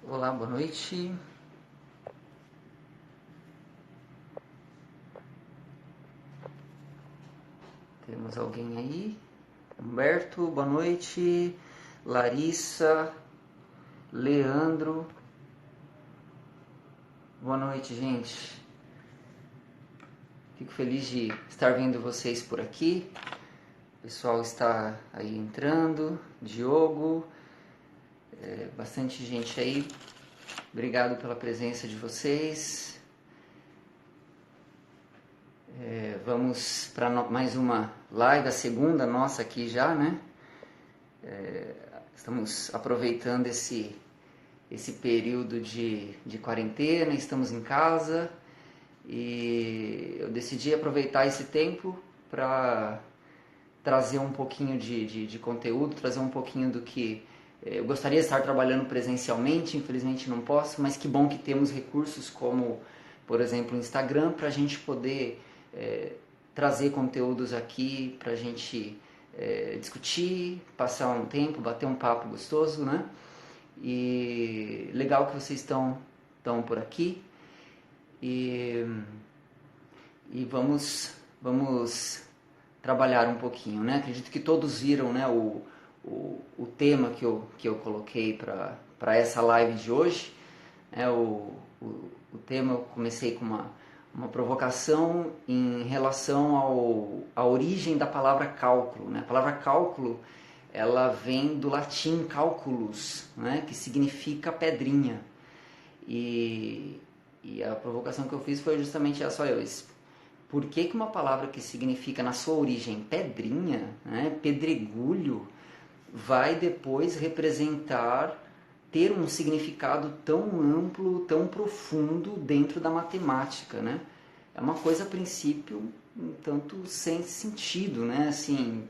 Olá, boa noite. Temos alguém aí? Humberto, boa noite. Larissa, Leandro. Boa noite, gente. Fico feliz de estar vendo vocês por aqui. O pessoal está aí entrando. Diogo, bastante gente aí. Obrigado pela presença de vocês. Vamos para mais uma live, a segunda nossa aqui já, né? Estamos aproveitando esse período de quarentena, estamos em casa e eu decidi aproveitar esse tempo para trazer um pouquinho de conteúdo, trazer um pouquinho do que eu gostaria de estar trabalhando presencialmente, infelizmente não posso, mas que bom que temos recursos como, por exemplo, o Instagram, para a gente poder trazer conteúdos aqui, para a gente discutir, passar um tempo, bater um papo gostoso, né? E legal que vocês estão por aqui e vamos trabalhar um pouquinho, né? Acredito que todos viram, né, o tema que eu coloquei para essa live de hoje. O tema eu comecei com uma provocação em relação à origem da palavra cálculo, né? A palavra cálculo, ela vem do latim calculus, né? Que significa pedrinha. E a provocação que eu fiz foi justamente essa: olha, por que uma palavra que significa na sua origem pedrinha, né, pedregulho, vai depois representar, ter um significado tão amplo, tão profundo dentro da matemática, né? É uma coisa, a princípio, um tanto sem sentido, né? Assim,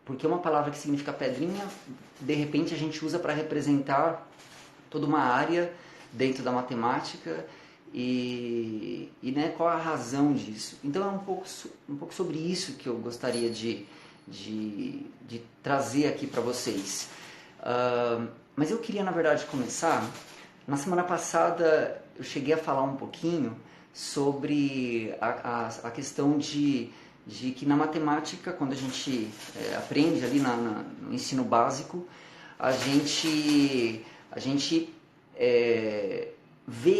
porque uma palavra que significa pedrinha, de repente a gente usa para representar toda uma área dentro da matemática né, qual a razão disso. Então é um pouco sobre isso que eu gostaria de trazer aqui para vocês. Mas eu queria, na verdade, começar. Na semana passada eu cheguei a falar um pouquinho sobre a questão de que na matemática, quando a gente aprende ali no ensino básico, a gente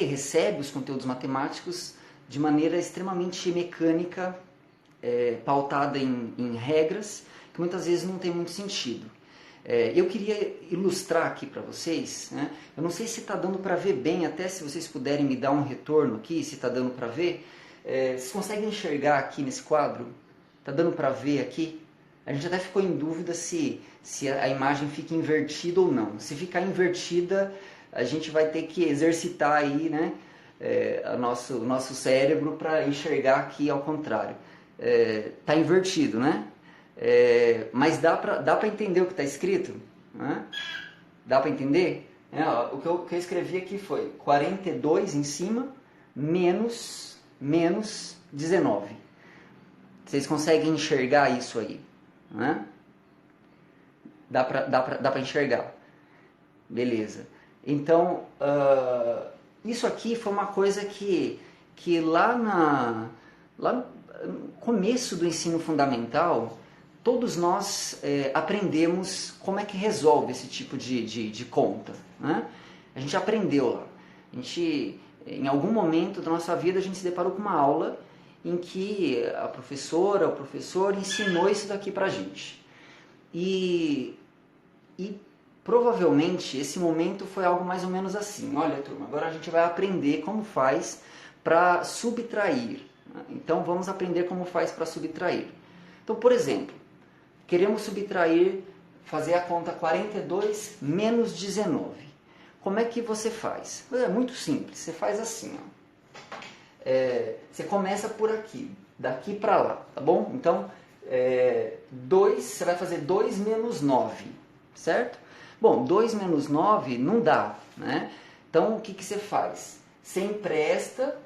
recebe os conteúdos matemáticos de maneira extremamente mecânica, pautada em regras, que muitas vezes não tem muito sentido. Eu queria ilustrar aqui para vocês, né? Eu não sei se está dando para ver bem, até se vocês puderem me dar um retorno aqui, se está dando para ver. Vocês conseguem enxergar aqui nesse quadro? Está dando para ver aqui? A gente até ficou em dúvida se a imagem fica invertida ou não. Se ficar invertida, a gente vai ter que exercitar aí, né, o nosso cérebro para enxergar aqui ao contrário. Está invertido, né? Mas dá para entender o que está escrito? Né? Dá para entender? O que eu escrevi aqui foi 42 em cima menos 19. Vocês conseguem enxergar isso aí? Né? Dá para enxergar. Beleza. Então, isso aqui foi uma coisa que lá no começo do ensino fundamental, todos nós aprendemos como é que resolve esse tipo de conta. Né? A gente aprendeu lá. Em algum momento da nossa vida, a gente se deparou com uma aula em que a professora, o professor ensinou isso daqui pra gente. E provavelmente esse momento foi algo mais ou menos assim. Olha, turma, agora a gente vai aprender como faz para subtrair. Então vamos aprender como faz para subtrair. Então, por exemplo, queremos subtrair, fazer a conta 42 menos 19. Como é que você faz? É muito simples, você faz assim, ó. Você começa por aqui, daqui para lá, tá bom? Então, 2, você vai fazer 2 menos 9, certo? Bom, 2 menos 9 não dá, né? Então, o que você faz? Você empresta,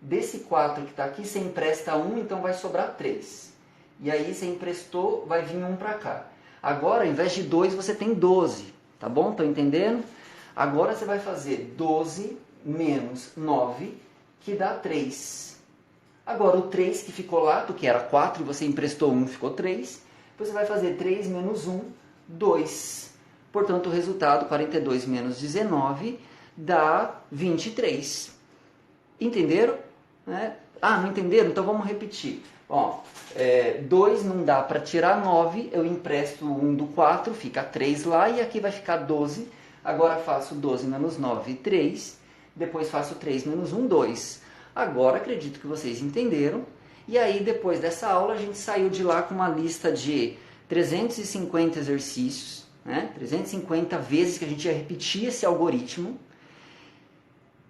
desse 4 que está aqui, você empresta 1, então vai sobrar 3. E aí você emprestou, vai vir 1 para cá. Agora, ao invés de 2, você tem 12, tá bom? Estão entendendo? Agora você vai fazer 12 menos 9, que dá 3. Agora o 3 que ficou lá, que era 4, e você emprestou 1, ficou 3. Você vai fazer 3 menos 1, 2. Portanto, o resultado, 42 menos 19, dá 23. Entenderam? Não entenderam? Então vamos repetir. 2 não dá para tirar 9, eu empresto 1 do 4, fica 3 lá, e aqui vai ficar 12. Agora faço 12 menos 9, 3. Depois faço 3 menos 1, 2. Agora acredito que vocês entenderam. E aí, depois dessa aula, a gente saiu de lá com uma lista de 350 exercícios, 350 vezes que a gente ia repetir esse algoritmo.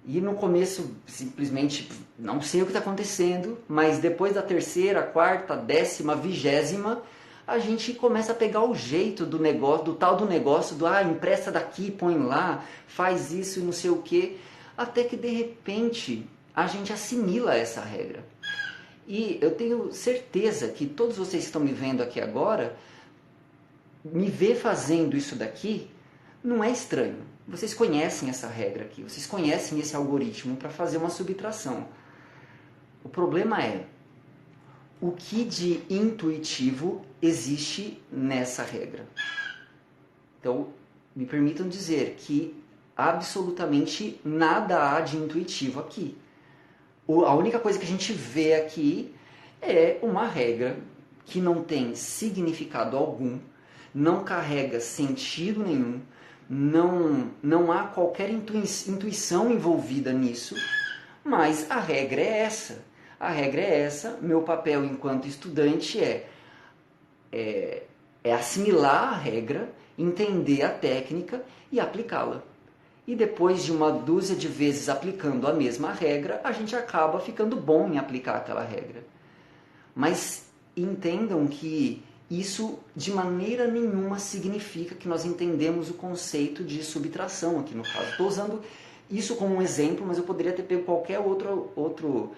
E no começo, simplesmente, não sei o que está acontecendo, mas depois da terceira, quarta, 10ª, 20ª, a gente começa a pegar o jeito do negócio, do tal do negócio, empresta daqui, põe lá, faz isso e não sei o quê, até que de repente a gente assimila essa regra. E eu tenho certeza que todos vocês que estão me vendo aqui agora, me ver fazendo isso daqui não é estranho. Vocês conhecem essa regra aqui, vocês conhecem esse algoritmo para fazer uma subtração. O problema é o que de intuitivo existe nessa regra. Então, me permitam dizer que absolutamente nada há de intuitivo aqui. A única coisa que a gente vê aqui é uma regra que não tem significado algum, não carrega sentido nenhum, não há qualquer intuição envolvida nisso, mas a regra é essa. A regra é essa, meu papel enquanto estudante é assimilar a regra, entender a técnica e aplicá-la. E depois de uma dúzia de vezes aplicando a mesma regra, a gente acaba ficando bom em aplicar aquela regra. Mas entendam que isso de maneira nenhuma significa que nós entendemos o conceito de subtração aqui no caso. Estou usando isso como um exemplo, mas eu poderia ter pego qualquer outro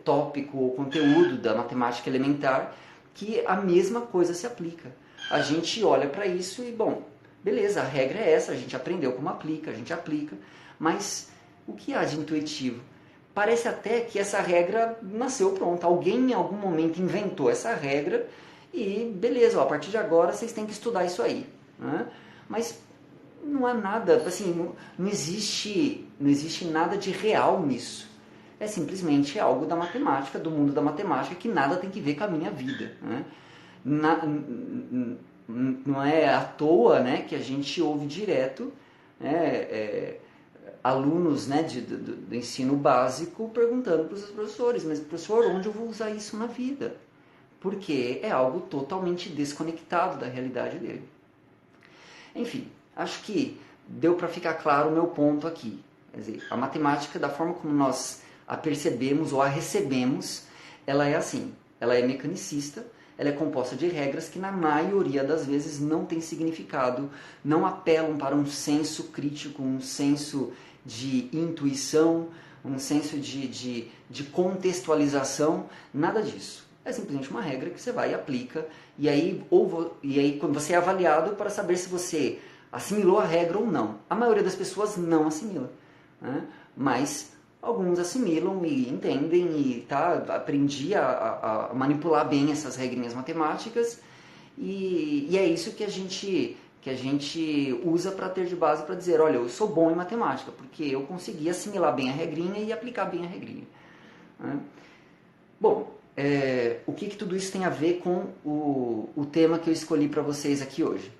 tópico ou conteúdo da matemática elementar que a mesma coisa se aplica. A gente olha para isso e, bom, beleza, a regra é essa, a gente aprendeu como aplica, a gente aplica, mas o que há de intuitivo? Parece até que essa regra nasceu pronta. Alguém em algum momento inventou essa regra e beleza, a partir de agora vocês têm que estudar isso aí. Mas não há nada, assim, não existe nada de real nisso. É simplesmente algo da matemática, do mundo da matemática, que nada tem que ver com a minha vida. Não é à toa que a gente ouve direto alunos do ensino básico perguntando para os professores, mas professor, onde eu vou usar isso na vida? Porque é algo totalmente desconectado da realidade dele. Enfim, acho que deu para ficar claro o meu ponto aqui. Quer dizer, a matemática, da forma como nós a percebemos ou a recebemos, ela é assim, ela é mecanicista, ela é composta de regras que na maioria das vezes não tem significado, não apelam para um senso crítico, um senso de intuição, um senso de contextualização, nada disso. É simplesmente uma regra que você vai e aplica, e aí quando você é avaliado para saber se você assimilou a regra ou não. A maioria das pessoas não assimila, mas alguns assimilam e entendem e aprendi a manipular bem essas regrinhas matemáticas e é isso que a gente usa para ter de base para dizer, olha, eu sou bom em matemática, porque eu consegui assimilar bem a regrinha e aplicar bem a regrinha. Bom, o que tudo isso tem a ver com o tema que eu escolhi para vocês aqui hoje?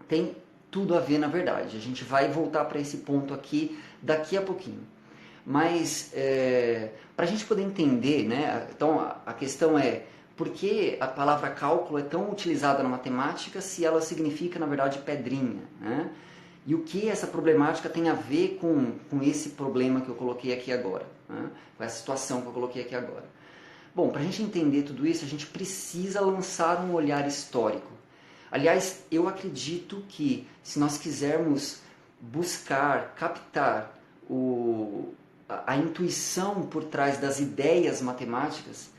Tem tudo a ver, na verdade. A gente vai voltar para esse ponto aqui daqui a pouquinho. Mas, para a gente poder entender, então a questão é, por que a palavra cálculo é tão utilizada na matemática se ela significa, na verdade, pedrinha? E o que essa problemática tem a ver com esse problema que eu coloquei aqui agora? Com essa situação que eu coloquei aqui agora? Bom, para a gente entender tudo isso, a gente precisa lançar um olhar histórico. Aliás, eu acredito que se nós quisermos buscar, captar a intuição por trás das ideias matemáticas,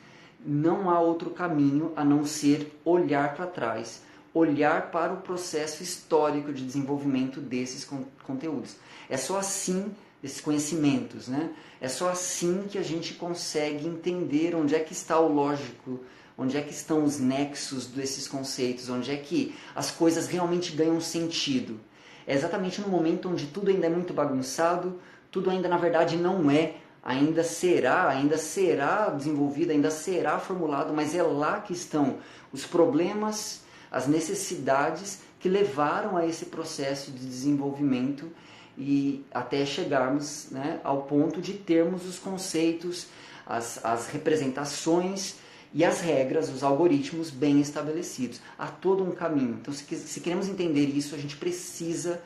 não há outro caminho a não ser olhar para trás, olhar para o processo histórico de desenvolvimento desses conteúdos. É só assim, esses conhecimentos, né? É só assim que a gente consegue entender onde é que está o lógico, onde é que estão os nexos desses conceitos, onde é que as coisas realmente ganham sentido. É exatamente no momento onde tudo ainda é muito bagunçado, tudo ainda na verdade não é, ainda será desenvolvido, ainda será formulado, mas é lá que estão os problemas, as necessidades que levaram a esse processo de desenvolvimento e até chegarmos, né, ao ponto de termos os conceitos, as representações e as regras, os algoritmos bem estabelecidos. Há todo um caminho. Então, se queremos entender isso, a gente precisa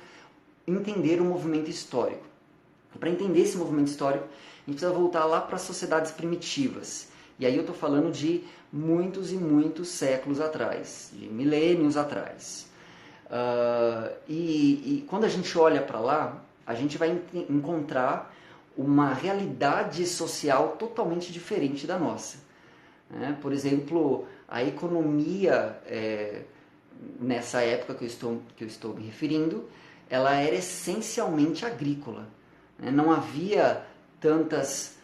entender o movimento histórico. E para entender esse movimento histórico, a gente precisa voltar lá para as sociedades primitivas. E aí eu estou falando de muitos e muitos séculos atrás, de milênios atrás. E quando a gente olha para lá, a gente vai encontrar uma realidade social totalmente diferente da nossa. Por exemplo, a economia, nessa época que eu estou me referindo, ela era essencialmente agrícola. Não havia tantas...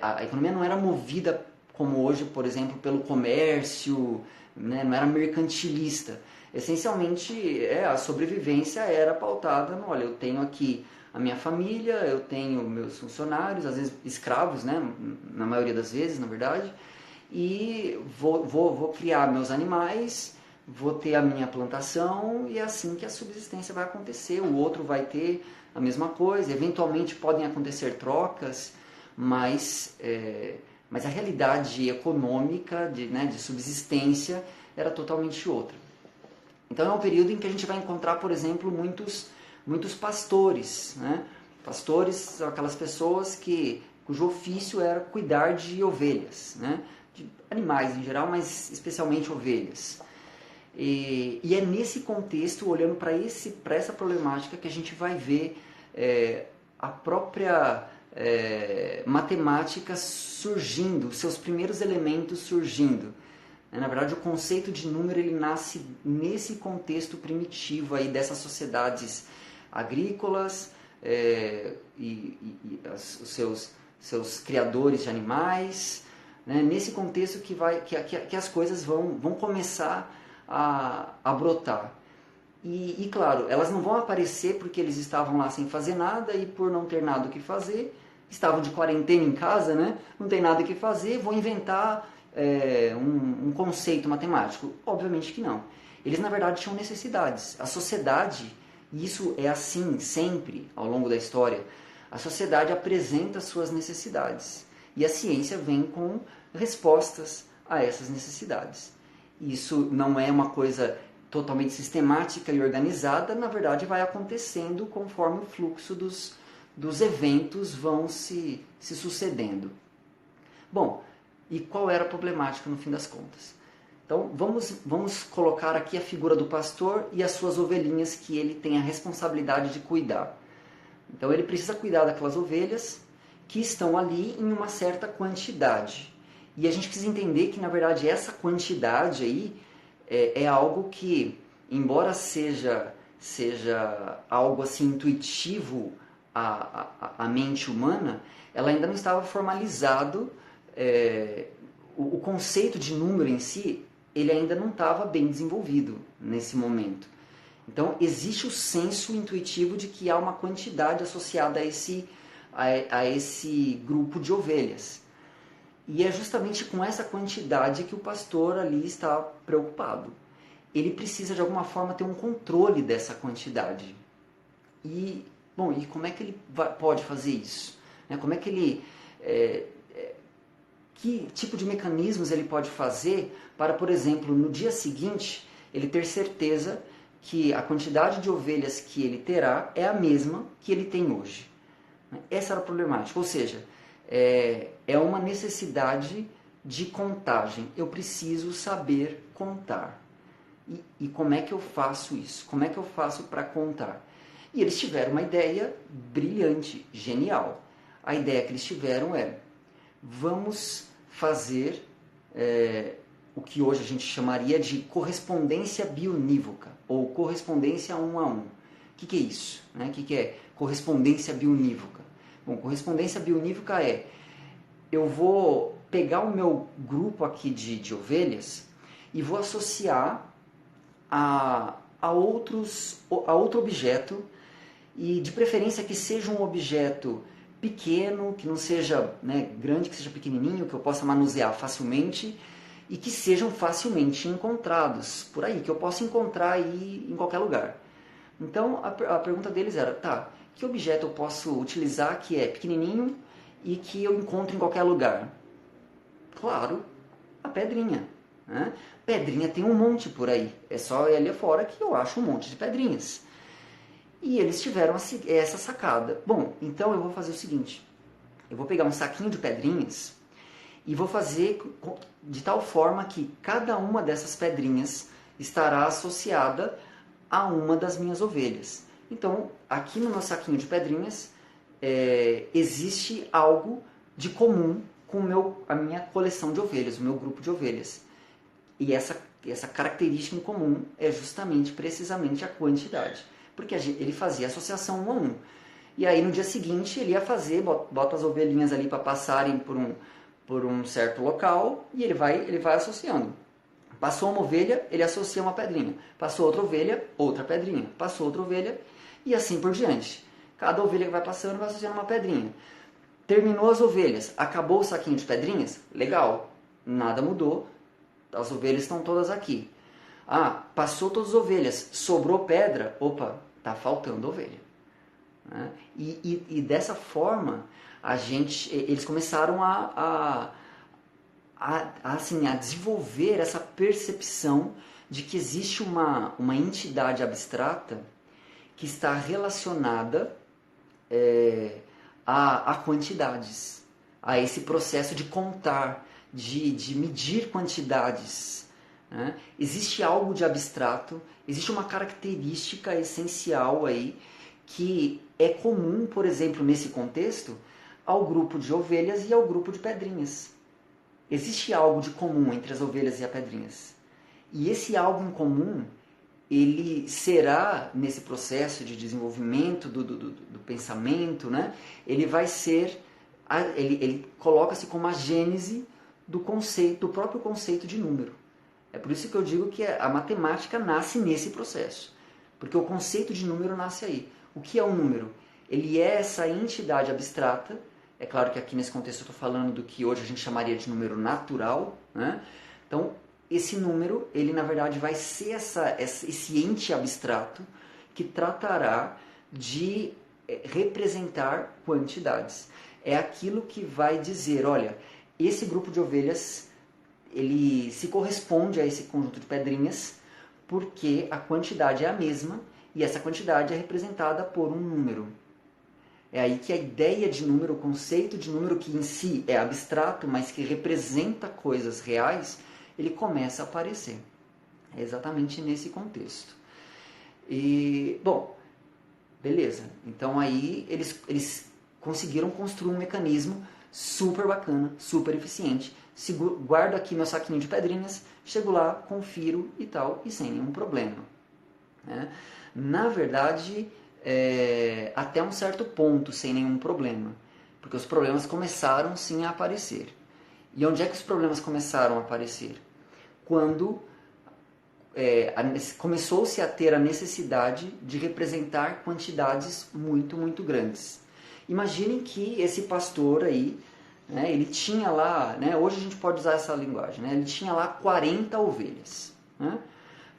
a economia não era movida como hoje, por exemplo, pelo comércio, né? Não era mercantilista. Essencialmente, a sobrevivência era pautada no, olha, eu tenho aqui a minha família, eu tenho meus funcionários, às vezes escravos, né? Na maioria das vezes, na verdade, e vou criar meus animais, vou ter a minha plantação e é assim que a subsistência vai acontecer. O outro vai ter a mesma coisa, eventualmente podem acontecer trocas, mas a realidade econômica de subsistência era totalmente outra. Então é um período em que a gente vai encontrar, por exemplo, muitos pastores. Né? Pastores são aquelas pessoas cujo ofício era cuidar de ovelhas, né? De animais em geral, mas especialmente ovelhas. E é nesse contexto, olhando para essa problemática, que a gente vai ver a própria matemática surgindo, seus primeiros elementos surgindo. Na verdade, o conceito de número ele nasce nesse contexto primitivo aí dessas sociedades agrícolas os seus criadores de animais, né? Nesse contexto que as coisas vão começar a brotar. E claro, elas não vão aparecer porque eles estavam lá sem fazer nada e por não ter nada o que fazer, estavam de quarentena em casa, né? Não tem nada o que fazer, vão inventar um conceito matemático. Obviamente que não. Eles na verdade tinham necessidades. A sociedade, e isso é assim sempre ao longo da história, a sociedade apresenta suas necessidades e a ciência vem com respostas a essas necessidades. Isso não é uma coisa totalmente sistemática e organizada, na verdade vai acontecendo conforme o fluxo dos eventos vão se sucedendo. Bom, e qual era a problemática no fim das contas? Então vamos colocar aqui a figura do pastor e as suas ovelhinhas que ele tem a responsabilidade de cuidar. Então ele precisa cuidar daquelas ovelhas que estão ali em uma certa quantidade. E a gente precisa entender que, na verdade, essa quantidade aí é algo que, embora seja algo assim intuitivo à mente humana, ela ainda não estava formalizado. O conceito de número em si, ele ainda não estava bem desenvolvido nesse momento. Então, existe o senso intuitivo de que há uma quantidade associada a esse grupo de ovelhas. E é justamente com essa quantidade que o pastor ali está preocupado. Ele precisa, de alguma forma, ter um controle dessa quantidade. E como é que ele pode fazer isso? Como é que ele... que tipo de mecanismos ele pode fazer para, por exemplo, no dia seguinte, ele ter certeza que a quantidade de ovelhas que ele terá é a mesma que ele tem hoje? Essa era a problemática, ou seja, é uma necessidade de contagem. Eu preciso saber contar. E como é que eu faço isso? Como é que eu faço para contar? E eles tiveram uma ideia brilhante, genial. A ideia que eles tiveram vamos fazer o que hoje a gente chamaria de correspondência bionívoca, ou correspondência 1 a 1. O que é isso? Né? O que é correspondência bionívoca? Bom, correspondência bionívoca é, eu vou pegar o meu grupo aqui de ovelhas e vou associar a outro objeto, e de preferência que seja um objeto pequeno, que não seja, né, grande, que seja pequenininho, que eu possa manusear facilmente e que sejam facilmente encontrados por aí, que eu possa encontrar aí em qualquer lugar. Então a pergunta deles era, tá, que objeto eu posso utilizar que é pequenininho e que eu encontro em qualquer lugar? Claro, a pedrinha. Né? Pedrinha tem um monte por aí, é só ir ali fora que eu acho um monte de pedrinhas. E eles tiveram essa sacada. Bom, então eu vou fazer o seguinte, eu vou pegar um saquinho de pedrinhas e vou fazer de tal forma que cada uma dessas pedrinhas estará associada a uma das minhas ovelhas. Então, aqui no meu saquinho de pedrinhas, existe algo de comum com a minha coleção de ovelhas, o meu grupo de ovelhas. E essa característica em comum é justamente, precisamente, a quantidade. Porque ele fazia associação 1 a 1. E aí no dia seguinte ele ia fazer, bota as ovelhinhas ali para passarem por um certo local e ele vai associando. Passou uma ovelha, ele associa uma pedrinha. Passou outra ovelha, outra pedrinha. Passou outra ovelha e assim por diante. Cada ovelha que vai passando vai associando uma pedrinha. Terminou as ovelhas, acabou o saquinho de pedrinhas? Legal, nada mudou, as ovelhas estão todas aqui. Ah, passou todas as ovelhas, sobrou pedra, opa, está faltando ovelha. Né? E dessa forma, eles começaram assim, a desenvolver essa percepção de que existe uma entidade abstrata que está relacionada a quantidades, a esse processo de contar, de medir quantidades. Né? Existe algo de abstrato, existe uma característica essencial aí que é comum, por exemplo, nesse contexto, ao grupo de ovelhas e ao grupo de pedrinhas. Existe algo de comum entre as ovelhas e as pedrinhas. E esse algo em comum, ele será, nesse processo de desenvolvimento do pensamento, né? Ele vai ser, ele coloca-se como a gênese do próprio conceito de número. É por isso que eu digo que a matemática nasce nesse processo. Porque o conceito de número nasce aí. O que é um número? Ele é essa entidade abstrata. É claro que aqui nesse contexto eu estou falando do que hoje a gente chamaria de número natural. Né? Então, esse número, ele na verdade vai ser esse ente abstrato que tratará de representar quantidades. É aquilo que vai dizer, olha, esse grupo de ovelhas, ele se corresponde a esse conjunto de pedrinhas porque a quantidade é a mesma e essa quantidade é representada por um número. É aí que a ideia de número, o conceito de número que em si é abstrato, mas que representa coisas reais, ele começa a aparecer. É exatamente nesse contexto. E, bom, beleza. Então aí eles conseguiram construir um mecanismo super bacana, super eficiente. Guardo aqui meu saquinho de pedrinhas, chego lá, confiro e tal, e sem nenhum problema. Né? Na verdade, até um certo ponto, sem nenhum problema. Porque os problemas começaram sim a aparecer. E onde é que os problemas começaram a aparecer? Quando começou-se a ter a necessidade de representar quantidades muito, muito grandes. Imaginem que esse pastor aí, né, ele tinha lá, né, hoje a gente pode usar essa linguagem, né, ele tinha lá 40 ovelhas. Né?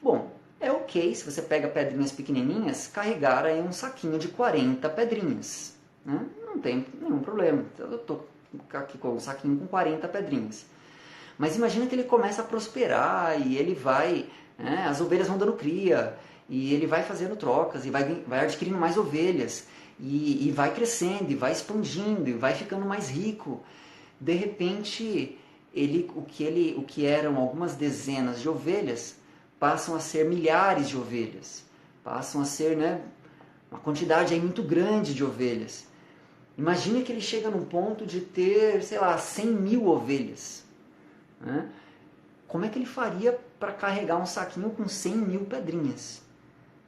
Bom, é ok se você pega pedrinhas pequenininhas, carregar aí um saquinho de 40 pedrinhas. Né? Não tem nenhum problema. Eu estou aqui com um saquinho com 40 pedrinhas. Mas imagina que ele começa a prosperar e ele vai, né, as ovelhas vão dando cria, e ele vai fazendo trocas, e vai adquirindo mais ovelhas, e vai crescendo, e vai expandindo, e vai ficando mais rico. De repente, o que eram algumas dezenas de ovelhas, passam a ser milhares de ovelhas, passam a ser, né, uma quantidade aí muito grande de ovelhas. Imagina que ele chega num ponto de ter, sei lá, 100 mil ovelhas. Né? como é que ele faria para carregar um saquinho com 100 mil pedrinhas?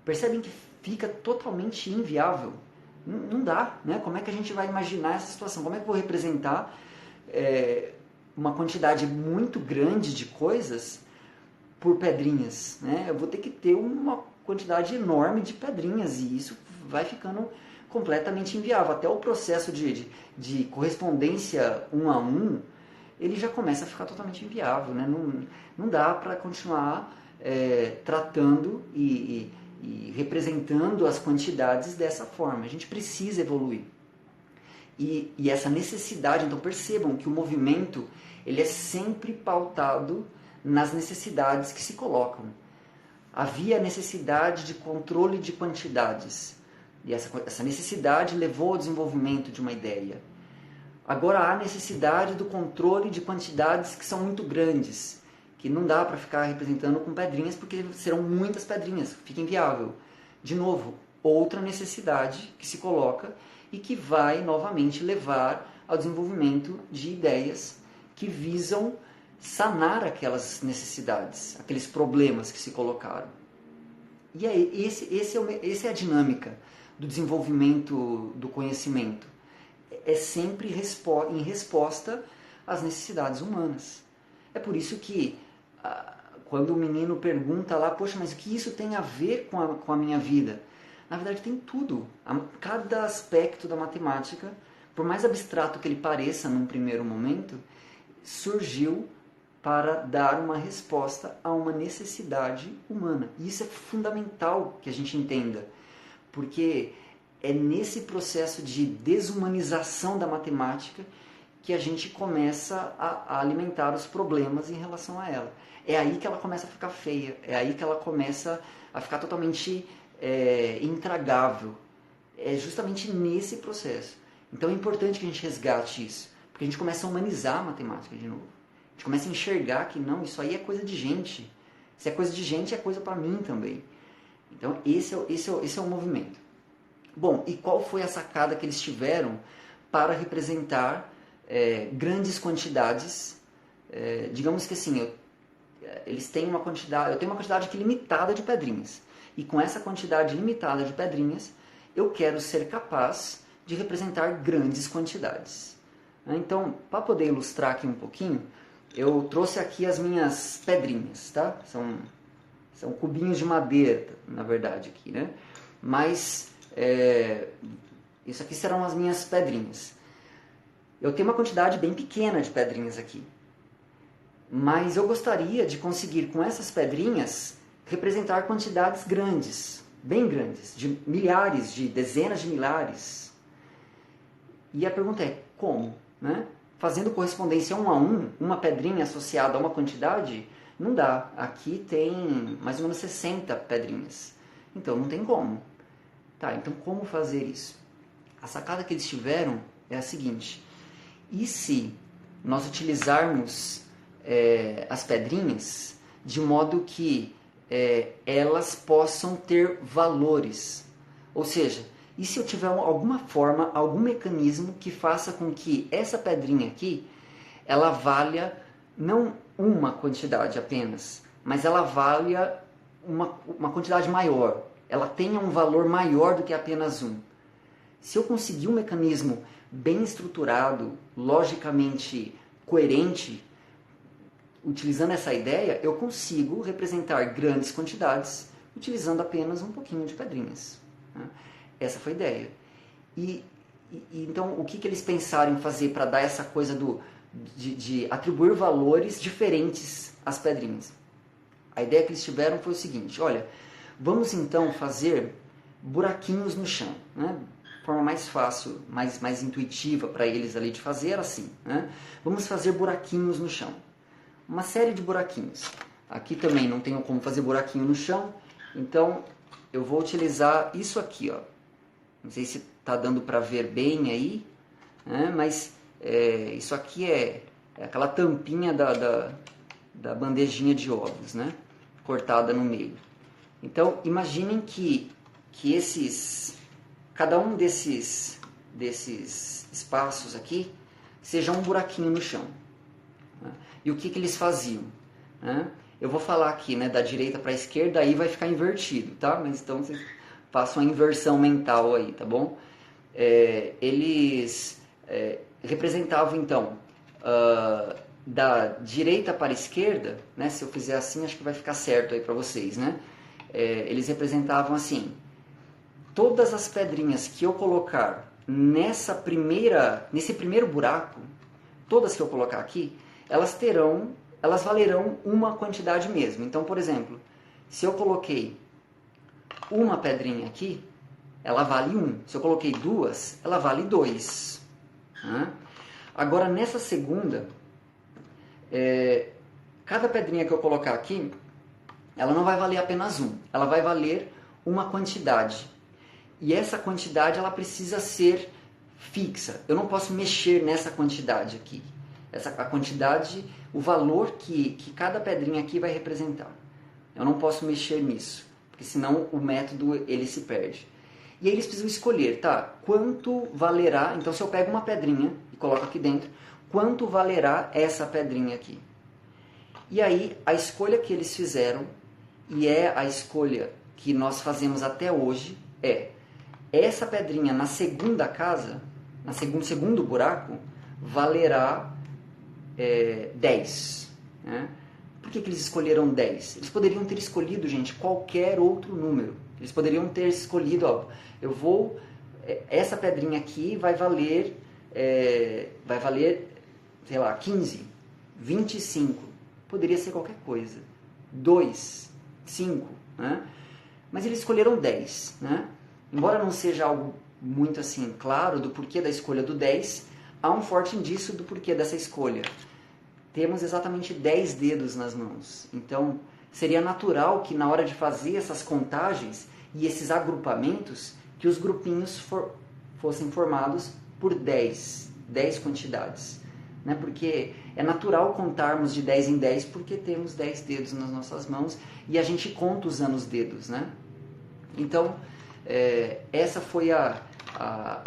Percebem que fica totalmente inviável? Não dá, né? Como é que a gente vai imaginar essa situação? Como é que eu vou representar uma quantidade muito grande de coisas por pedrinhas, né? Eu vou ter que ter uma quantidade enorme de pedrinhas e isso vai ficando completamente inviável. Até o processo de correspondência 1 a 1, ele já começa a ficar totalmente inviável, né? Não dá para continuar tratando e representando as quantidades dessa forma. A gente precisa evoluir. E essa necessidade, então percebam que o movimento ele é sempre pautado nas necessidades que se colocam. Havia necessidade de controle de quantidades. E essa necessidade levou ao desenvolvimento de uma ideia. Agora há necessidade do controle de quantidades que são muito grandes, que não dá para ficar representando com pedrinhas, porque serão muitas pedrinhas, fica inviável. De novo, outra necessidade que se coloca e que vai novamente levar ao desenvolvimento de ideias que visam sanar aquelas necessidades, aqueles problemas que se colocaram. E aí, essa é a dinâmica do desenvolvimento do conhecimento. É sempre em resposta às necessidades humanas. É por isso que, quando o menino pergunta lá, poxa, mas o que isso tem a ver com a minha vida? Na verdade tem tudo. Cada aspecto da matemática, por mais abstrato que ele pareça num primeiro momento, surgiu para dar uma resposta a uma necessidade humana. E isso é fundamental que a gente entenda, porque é nesse processo de desumanização da matemática que a gente começa a alimentar os problemas em relação a ela. É aí que ela começa a ficar feia, é aí que ela começa a ficar totalmente intragável. É justamente nesse processo. Então é importante que a gente resgate isso, porque a gente começa a humanizar a matemática de novo. A gente começa a enxergar que não, isso aí é coisa de gente. Se é coisa de gente, é coisa para mim também. Então esse é o movimento. Bom, e qual foi a sacada que eles tiveram para representar grandes quantidades? Digamos que assim, eles têm uma quantidade, eu tenho uma quantidade aqui limitada de pedrinhas. E com essa quantidade limitada de pedrinhas, eu quero ser capaz de representar grandes quantidades. Então, para poder ilustrar aqui um pouquinho, eu trouxe aqui as minhas pedrinhas, tá? São cubinhos de madeira, na verdade, aqui, né? Mas isso aqui serão as minhas pedrinhas. Eu tenho uma quantidade bem pequena de pedrinhas aqui. Mas eu gostaria de conseguir, com essas pedrinhas, representar quantidades grandes, bem grandes, de milhares, de dezenas de milhares. E a pergunta é, como? Né? Fazendo correspondência 1 a 1, uma pedrinha associada a uma quantidade, não dá. Aqui tem mais ou menos 60 pedrinhas. Então não tem como. Tá, então como fazer isso? A sacada que eles tiveram é a seguinte. E se nós utilizarmos as pedrinhas de modo que elas possam ter valores? Ou seja, e se eu tiver alguma forma, algum mecanismo que faça com que essa pedrinha aqui, ela valha não uma quantidade apenas, mas ela valha uma quantidade maior. Ela tenha um valor maior do que apenas um. Se eu conseguir um mecanismo bem estruturado, logicamente coerente, utilizando essa ideia, eu consigo representar grandes quantidades utilizando apenas um pouquinho de pedrinhas. Essa foi a ideia. Então, o que eles pensaram em fazer para dar essa coisa de atribuir valores diferentes às pedrinhas? A ideia que eles tiveram foi o seguinte, olha, vamos então fazer buraquinhos no chão, né? A forma mais fácil, mais intuitiva para eles ali de fazer era assim, né? Vamos fazer buraquinhos no chão. Uma série de buraquinhos. Aqui também não tenho como fazer buraquinho no chão, então eu vou utilizar isso aqui, ó. Não sei se está dando para ver bem aí, né? Mas isso aqui é aquela tampinha da bandejinha de ovos, né? Cortada no meio. Então imaginem que cada um desses espaços aqui seja um buraquinho no chão. E o que eles faziam? né? Eu vou falar aqui, né, da direita para a esquerda, aí vai ficar invertido, tá? Mas então vocês façam a inversão mental aí, tá bom? Eles representavam, então, da direita para a esquerda, né? Se eu fizer assim, acho que vai ficar certo aí para vocês, né? Eles representavam assim: todas as pedrinhas que eu colocar nesse primeiro buraco, todas que eu colocar aqui, elas valerão uma quantidade mesmo. Então, por exemplo, se eu coloquei uma pedrinha aqui, ela vale 1. Se eu coloquei duas, ela vale 2. Né? Agora, nessa segunda, cada pedrinha que eu colocar aqui, ela não vai valer apenas 1. Ela vai valer uma quantidade. E essa quantidade ela precisa ser fixa. Eu não posso mexer nessa quantidade aqui. A quantidade, o valor que cada pedrinha aqui vai representar. Eu não posso mexer nisso, porque senão o método ele se perde. E aí eles precisam escolher, tá? Quanto valerá? Então se eu pego uma pedrinha e coloco aqui dentro, quanto valerá essa pedrinha aqui? E aí a escolha que eles fizeram, e é a escolha que nós fazemos até hoje, essa pedrinha na segunda casa, no segundo buraco, valerá 10. Né? Por que eles escolheram 10? Eles poderiam ter escolhido, gente, qualquer outro número. Eles poderiam ter escolhido, ó, essa pedrinha aqui vai valer, sei lá, 15, 25. Poderia ser qualquer coisa. 2, 5, né? Mas eles escolheram 10, né? Embora não seja algo muito assim claro do porquê da escolha do 10, há um forte indício do porquê dessa escolha. Temos exatamente 10 dedos nas mãos. Então, seria natural que na hora de fazer essas contagens e esses agrupamentos, que os grupinhos fossem formados por 10 quantidades. Né? Porque é natural contarmos de 10 em 10 porque temos 10 dedos nas nossas mãos e a gente conta usando os dedos. Né? Então, essa foi a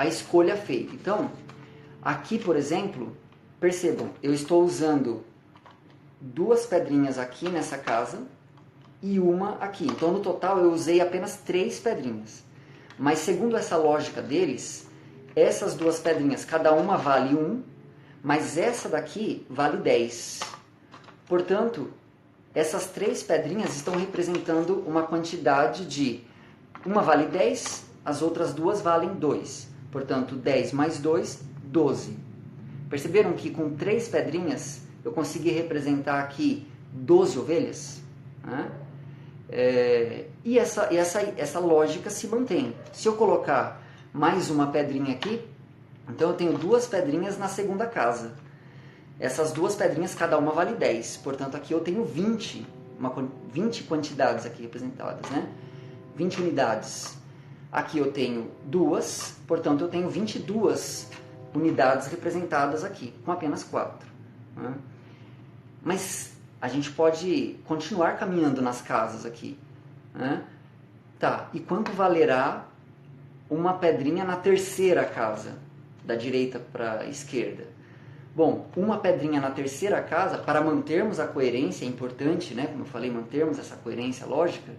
escolha feita. Então, aqui, por exemplo, percebam, eu estou usando 2 pedrinhas aqui nessa casa e uma aqui. Então, no total, eu usei apenas 3 pedrinhas. Mas, segundo essa lógica deles, essas 2 pedrinhas, cada uma vale 1, mas essa daqui vale 10. Portanto, essas 3 pedrinhas estão representando uma quantidade de... Uma vale 10, as outras 2 valem 2. Portanto, 10 mais 2, 12. Perceberam que com 3 pedrinhas eu consegui representar aqui 12 ovelhas? Né? E essa lógica se mantém. Se eu colocar mais uma pedrinha aqui, então eu tenho 2 pedrinhas na segunda casa. Essas 2 pedrinhas, cada uma vale 10. Portanto, aqui eu tenho 20 quantidades aqui representadas. Né? 20 unidades. Aqui eu tenho 2, portanto eu tenho 22 unidades representadas aqui, com apenas 4. Né? Mas a gente pode continuar caminhando nas casas aqui. Né? Tá, e quanto valerá uma pedrinha na terceira casa, da direita para a esquerda? Bom, uma pedrinha na terceira casa, para mantermos a coerência, é importante, né? Como eu falei, mantermos essa coerência lógica,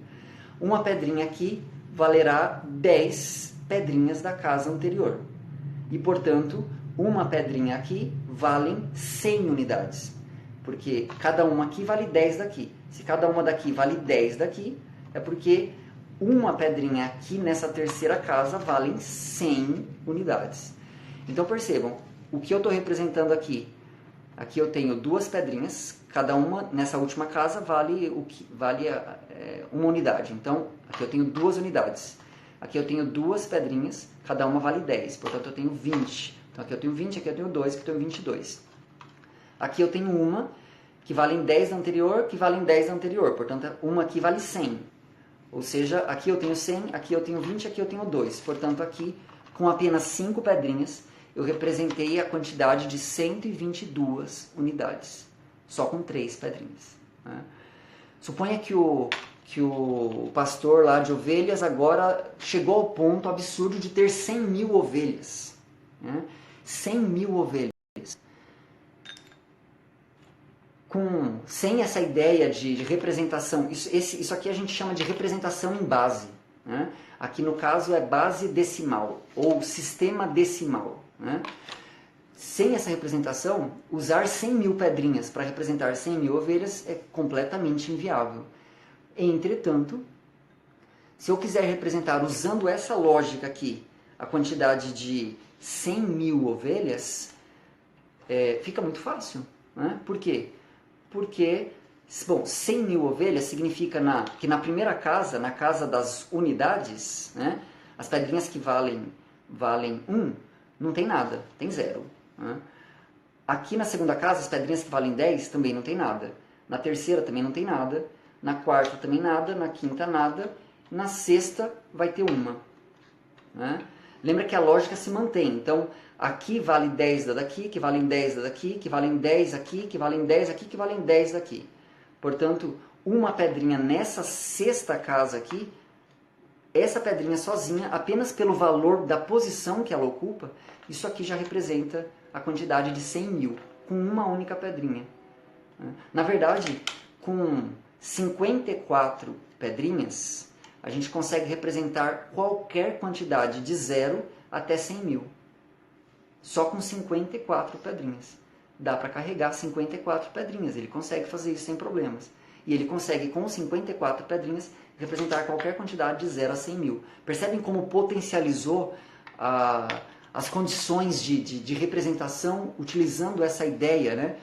uma pedrinha aqui valerá 10 pedrinhas da casa anterior. E, portanto, uma pedrinha aqui vale 100 unidades. Porque cada uma aqui vale 10 daqui. Se cada uma daqui vale 10 daqui, é porque uma pedrinha aqui nessa terceira casa vale 100 unidades. Então, percebam, o que eu estou representando aqui? Aqui eu tenho 2 pedrinhas, cada uma nessa última casa vale uma unidade. Então, aqui eu tenho 2 unidades. Aqui eu tenho 2 pedrinhas, cada uma vale 10, portanto eu tenho 20. Então aqui eu tenho 20, aqui eu tenho 2, aqui eu tenho 22. Aqui eu tenho uma que vale 10 da anterior, que vale 10 da anterior, portanto uma aqui vale 100. Ou seja, aqui eu tenho 100, aqui eu tenho 20, aqui eu tenho 2. Portanto aqui, com apenas 5 pedrinhas, eu representei a quantidade de 122 unidades, só com 3 pedrinhas. Né? Suponha que o pastor lá de ovelhas agora chegou ao ponto absurdo de ter 100 mil ovelhas. Né? 100 mil ovelhas. sem essa ideia de representação, isso aqui a gente chama de representação em base, né? Aqui no caso é base decimal, ou sistema decimal, né? Sem essa representação, usar 100 mil pedrinhas para representar 100 mil ovelhas é completamente inviável. Entretanto, se eu quiser representar usando essa lógica aqui, a quantidade de 100 mil ovelhas, fica muito fácil, né? Por quê? Porque, bom, 100 mil ovelhas significa que na primeira casa, na casa das unidades, né, as pedrinhas que valem 1, não tem nada, tem 0. Né? Aqui na segunda casa, as pedrinhas que valem 10 também não tem nada. Na terceira também não tem nada. Na quarta também nada. Na quinta nada. Na sexta vai ter uma. Né? Lembra que a lógica se mantém. Então, aqui vale 10 da daqui, que valem 10 da daqui, que valem 10 aqui, que valem 10 aqui, que valem 10 daqui. Portanto, uma pedrinha nessa sexta casa aqui, essa pedrinha sozinha, apenas pelo valor da posição que ela ocupa, isso aqui já representa a quantidade de 100 mil, com uma única pedrinha. Na verdade, com 54 pedrinhas, a gente consegue representar qualquer quantidade de 0 até 100 mil. Só com 54 pedrinhas. Dá para carregar 54 pedrinhas. Ele consegue fazer isso sem problemas. E ele consegue, com 54 pedrinhas, representar qualquer quantidade de 0 a 100 mil. Percebem como potencializou as condições de representação utilizando essa ideia, né?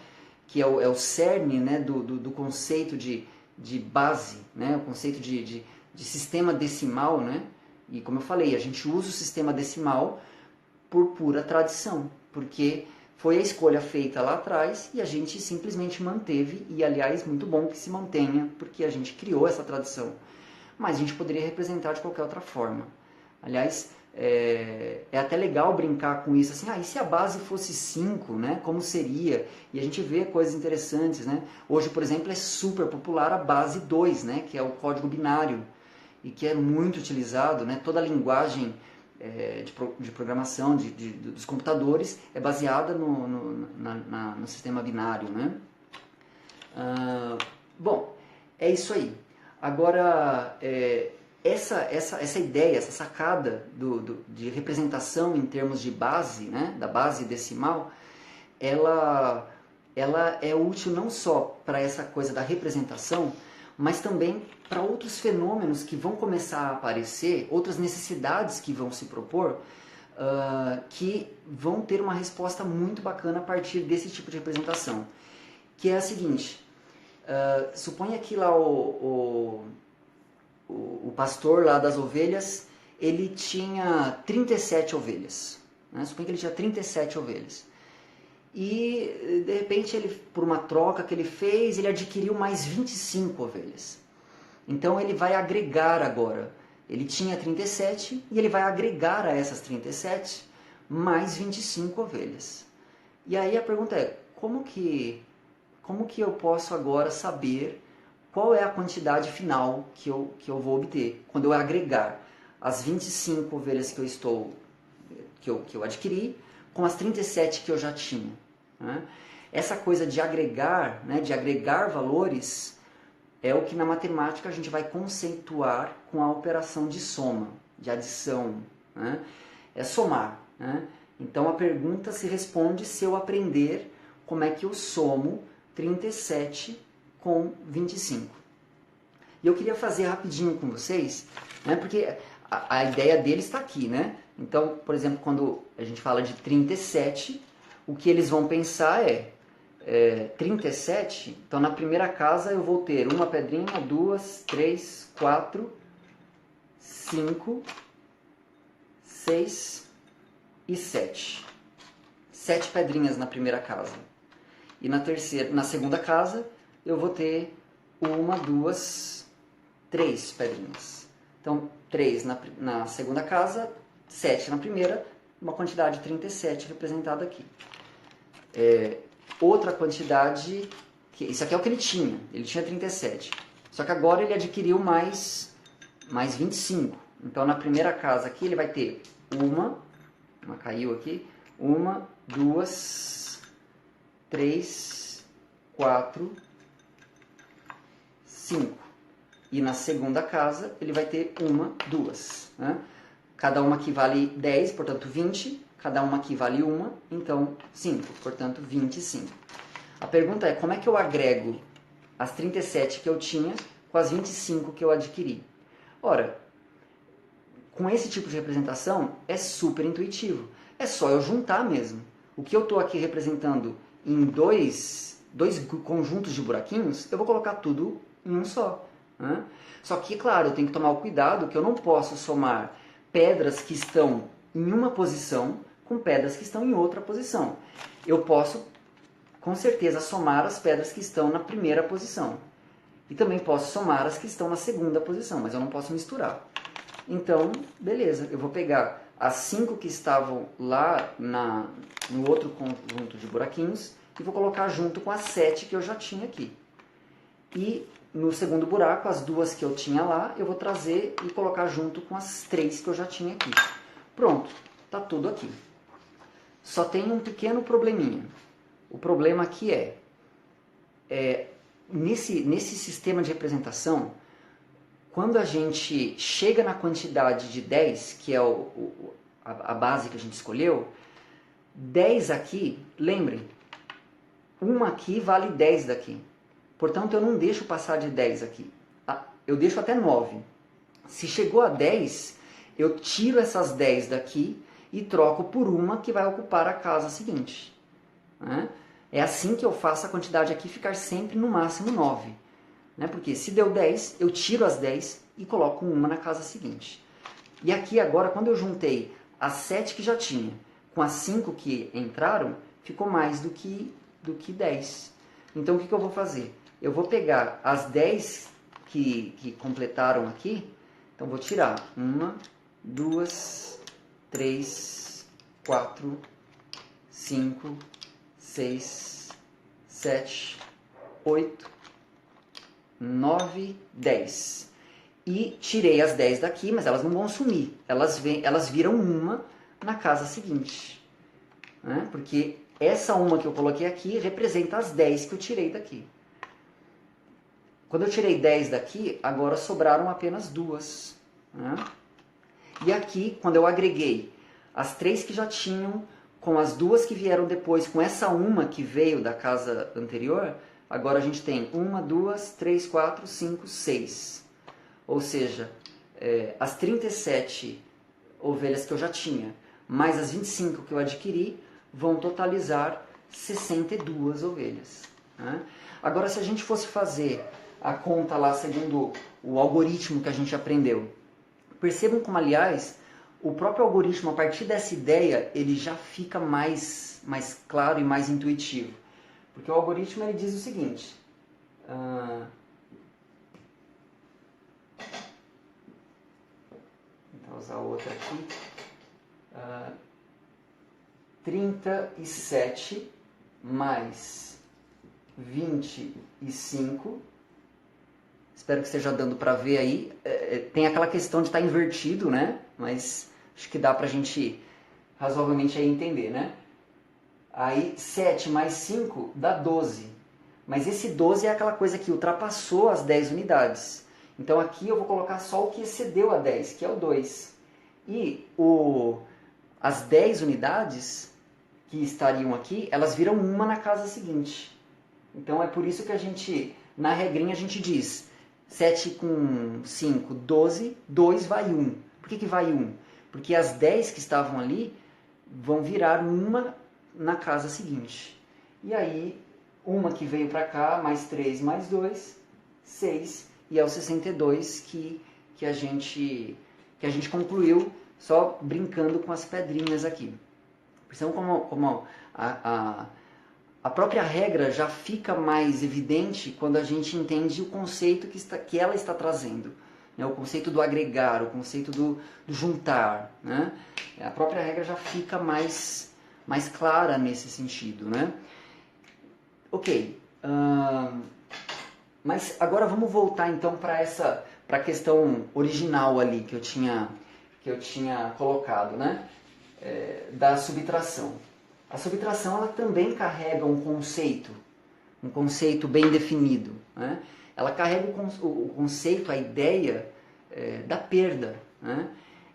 Que é o cerne, né, do conceito de base, né? O conceito de sistema decimal, né? E como eu falei, a gente usa o sistema decimal por pura tradição, porque foi a escolha feita lá atrás e a gente simplesmente manteve, e aliás, muito bom que se mantenha, porque a gente criou essa tradição. Mas a gente poderia representar de qualquer outra forma. Aliás, é até legal brincar com isso, assim, e se a base fosse 5, né, como seria? E a gente vê coisas interessantes, né? Hoje, por exemplo, é super popular a base 2, né, que é o código binário, e que é muito utilizado, né? Toda a linguagem de programação dos computadores é baseada no sistema binário, né? Bom, é isso aí. Agora, essa ideia, essa sacada de representação em termos de base, né, da base decimal, ela é útil não só para essa coisa da representação, mas também para outros fenômenos que vão começar a aparecer, outras necessidades que vão se propor, que vão ter uma resposta muito bacana a partir desse tipo de representação, que é a seguinte: suponha que lá o pastor lá das ovelhas, ele tinha 37 ovelhas, né? Suponha que ele tinha 37 ovelhas. E, de repente, ele, por uma troca que ele fez, ele adquiriu mais 25 ovelhas. Então, ele vai agregar agora. Ele tinha 37 e ele vai agregar a essas 37 mais 25 ovelhas. E aí a pergunta é, como que eu posso agora saber qual é a quantidade final que eu vou obter quando eu agregar as 25 ovelhas que eu adquiri com as 37 que eu já tinha? Né? Essa coisa de agregar, né, de agregar valores, é o que na matemática a gente vai conceituar com a operação de soma, de adição. Né? É somar. Né? Então a pergunta se responde se eu aprender como é que eu somo 37 com 25. E eu queria fazer rapidinho com vocês, né, porque a ideia dele está aqui. Né? Então, por exemplo, quando a gente fala de 37, o que eles vão pensar é 37, então na primeira casa eu vou ter uma pedrinha, 2, 3, 4, 5, 6 e 7. 7 pedrinhas na primeira casa. E na segunda casa eu vou ter 1, 2, 3 pedrinhas. Então 3 na segunda casa, 7 na primeira, uma quantidade de 37 representada aqui. Outra quantidade, isso aqui é o que ele tinha 37. Só que agora ele adquiriu mais 25. Então na primeira casa aqui ele vai ter uma caiu aqui, 1, 2, 3, 4, 5. E na segunda casa ele vai ter 1, 2. Né? Cada uma aqui vale 10, portanto 20. Cada uma aqui vale 1, então 5, portanto 25. A pergunta é, como é que eu agrego as 37 que eu tinha com as 25 que eu adquiri? Ora, com esse tipo de representação é super intuitivo. É só eu juntar mesmo. O que eu estou aqui representando em dois conjuntos de buraquinhos, eu vou colocar tudo em um só. Né? Só que, claro, eu tenho que tomar o cuidado que eu não posso somar pedras que estão em uma posição com pedras que estão em outra posição. Eu posso, com certeza, somar as pedras que estão na primeira posição. E também posso somar as que estão na segunda posição, mas eu não posso misturar. Então, beleza, eu vou pegar as 5 que estavam lá no outro conjunto de buraquinhos e vou colocar junto com as 7 que eu já tinha aqui. E no segundo buraco, as 2 que eu tinha lá, eu vou trazer e colocar junto com as 3 que eu já tinha aqui. Pronto, está tudo aqui. Só tem um pequeno probleminha. O problema aqui nesse sistema de representação, quando a gente chega na quantidade de 10, que é a base que a gente escolheu, 10 aqui, lembrem, uma aqui vale 10 daqui. Portanto, eu não deixo passar de 10 aqui. Eu deixo até 9. Se chegou a 10, eu tiro essas 10 daqui e troco por uma que vai ocupar a casa seguinte. Né? É assim que eu faço a quantidade aqui ficar sempre no máximo 9. Né? Porque se deu 10, eu tiro as 10 e coloco uma na casa seguinte. E aqui agora, quando eu juntei as 7 que já tinha com as 5 que entraram, ficou mais do que 10. Então o que eu vou fazer? Eu vou pegar as 10 que completaram aqui, então vou tirar 1, 2, 3, 4, 5, 6, 7, 8, 9, 10. E tirei as 10 daqui, mas elas não vão sumir. Elas viram uma na casa seguinte. Né? Porque essa uma que eu coloquei aqui representa as 10 que eu tirei daqui. Quando eu tirei 10 daqui, agora sobraram apenas 2. Né? E aqui, quando eu agreguei as 3 que já tinham, com as 2 que vieram depois, com essa uma que veio da casa anterior, agora a gente tem 1, 2, 3, 4, 5, 6. Ou seja, as 37 ovelhas que eu já tinha, mais as 25 que eu adquiri, vão totalizar 62 ovelhas. Né? Agora, se a gente fosse fazer a conta lá segundo o algoritmo que a gente aprendeu, percebam como, aliás, o próprio algoritmo, a partir dessa ideia, ele já fica mais claro e mais intuitivo. Porque o algoritmo ele diz o seguinte, vou usar outra aqui, 37 mais 25, espero que esteja dando para ver aí, tem aquela questão de estar invertido, né? Mas acho que dá para a gente razoavelmente aí entender, né? Aí 7 mais 5 dá 12, mas esse 12 é aquela coisa que ultrapassou as 10 unidades. Então aqui eu vou colocar só o que excedeu a 10, que é o 2. E as 10 unidades que estariam aqui, elas viram uma na casa seguinte. Então é por isso que a gente, na regrinha, a gente diz 7 com 5, 12, 2 vai 1. Por que vai 1? Porque as 10 que estavam ali vão virar uma na casa seguinte. E aí, uma que veio para cá, mais 3, mais 2, 6. E é o 62 que a gente concluiu só brincando com as pedrinhas aqui. Percebam como a própria regra já fica mais evidente quando a gente entende o conceito que ela está trazendo. Né? O conceito do agregar, o conceito do juntar. Né? A própria regra já fica mais clara nesse sentido. Né? Ok. Mas agora vamos voltar então para a questão original ali que eu tinha colocado, né? Da subtração. A subtração ela também carrega um conceito bem definido. Né? ela carrega o conceito, a ideia da perda, né?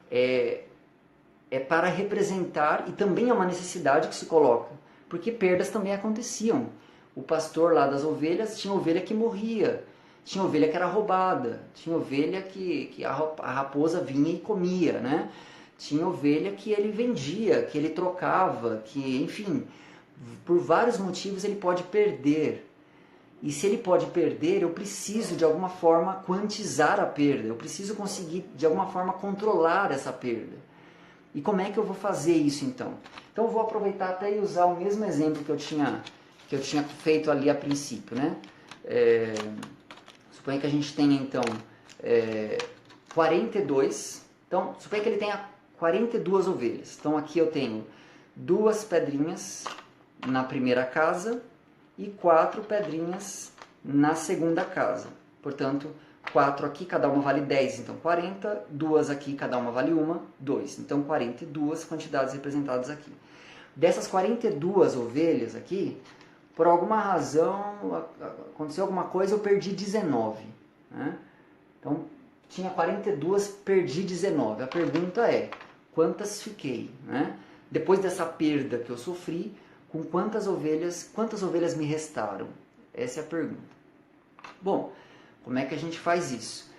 É para representar, e também é uma necessidade que se coloca, porque perdas também aconteciam. O pastor lá das ovelhas tinha ovelha que morria, tinha ovelha que era roubada, tinha ovelha que a raposa vinha e comia, né? Tinha ovelha que ele vendia, que ele trocava, que, enfim, por vários motivos ele pode perder. E se ele pode perder, eu preciso de alguma forma quantizar a perda, eu preciso conseguir de alguma forma controlar essa perda. E como é que eu vou fazer isso então? Então eu vou aproveitar até e usar o mesmo exemplo que eu tinha feito ali a princípio, né? Suponha que a gente tenha então 42. Então, suponha que ele tenha 42 ovelhas. Então aqui eu tenho 2 pedrinhas na primeira casa e 4 pedrinhas na segunda casa. Portanto, 4 aqui, cada uma vale 10, então 40. 2 aqui, cada uma vale 1, 2. Então 42 quantidades representadas aqui. Dessas 42 ovelhas aqui, por alguma razão, aconteceu alguma coisa, eu perdi 19. Né? Então, tinha 42, perdi 19. A pergunta é, quantas fiquei? Né? Depois dessa perda que eu sofri, com quantas ovelhas me restaram? Essa é a pergunta. Bom, como é que a gente faz isso?